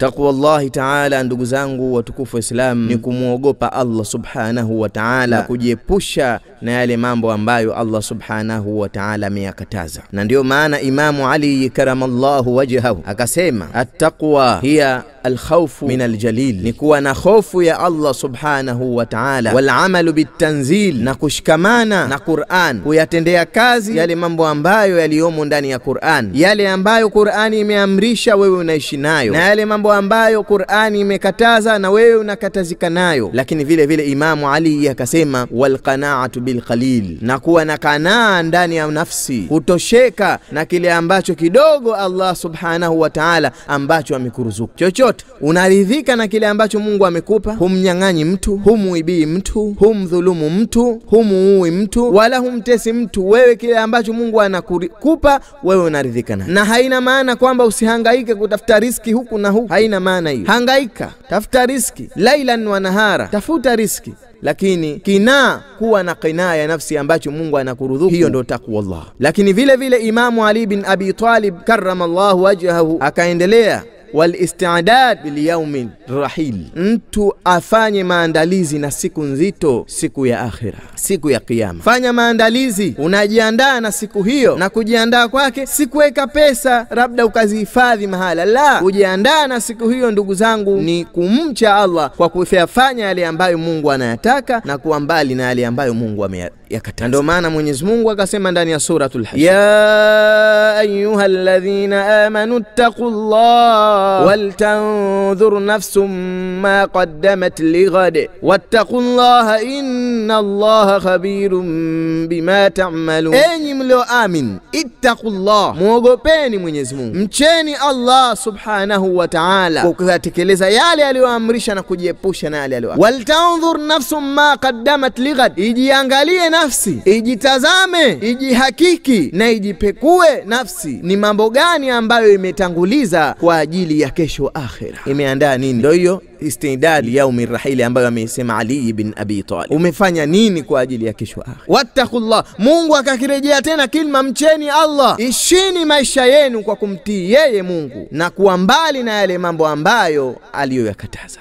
Taqwallahi ta'ala, ndugu zangu watukufu Islam, ni kumuogopa Allah subhanahu wa ta'ala, kujiepusha na yale mambo ambayo Allah subhanahu wa ta'ala ameyakataza. Na ndio maana Imamu Ali karamallahu wajhahu akasema, at-taqwa hiya al-khawfu min al-jalil, ni kuwa na hofu ya Allah subhanahu wa ta'ala, wal amalu bitanzil, na kushikamana na Qur'an, kuyatendea kazi yale mambo ambayo yaliomo ndani ya Qur'an, yale ambayo Qur'ani imeamrisha wewe unaishi nayo, na yale mambo ambayo Qur'ani imekataza na wewe unakatazika nayo. Lakini vile vile Imamu Ali akasema, wal qana'atu bil qalil, na kuwa na qanaa ndani ya nafsi, kutosheka na kile ambacho kidogo Allah subhanahu wa ta'ala ambacho amekuruzuku. Chochote unaridhika na kile ambacho Mungu amekupa, humnyang'anyi mtu, humuibii mtu, humdhulumu mtu, humuui mtu, wala humtesi mtu. Wewe kile ambacho Mungu anakupa wewe unaridhika na haina maana kwamba usihangaike kutafuta riziki huku na huku, haina maana hiyo. Hangaika, tafuta riziki lailan wa nahara, tafuta riziki, lakini kuwa na qinaa ya nafsi ambacho Mungu anakuruzuku, hiyo ndio taqwallah. Lakini vile vile Imamu Ali bin Abi Talib karramallahu wajhahu akaendelea, wal isti'dad bil yawmil rahil, mtu afanye maandalizi na siku nzito, siku ya akhira, siku ya kiyama. Fanya maandalizi, unajiandaa na siku hiyo, na kujiandaa kwake si kuweka pesa labda ukazihifadhi mahala, la, kujiandaa na siku hiyo ndugu zangu ni kumcha Allah kwa kufanya yale ambayo Mungu anayataka na kuwa mbali na yale ambayo Mungu ameyakataza. Ndio maana Mwenyezi Mungu akasema ndani ya suratul Hashr, ya ayyuhalladhina amanu ittaqullaha wal tanzur nafsum ma qaddamat lighad wattaqullaha innallaha khabirun bima ta'malun. Enyi mlioamini, ittaqullah, muogopeni Mwenyezi Mungu, mcheni Allah subhanahu wa ta'ala kwa kutekeleza yale aliyoamrisha na kujiepusha na yale aliyoacha. Wal tanzur nafsum ma qaddamat lighad, ijiangalie nafsi, ijitazame, ijihakiki na ijipekue nafsi ni mambo gani ambayo imetanguliza kwa ajili ya kesho akhira, imeandaa nini. Ndio hiyo istidad yaumi rahili ambayo amesema Ali bin Abi Talib. Umefanya nini kwa ajili ya kesho akhira? Wattaqullah, Mungu akakirejea tena kilma, mcheni Allah, ishini maisha yenu kwa kumtii yeye Mungu na kuwa mbali na yale mambo ambayo aliyoyakataza.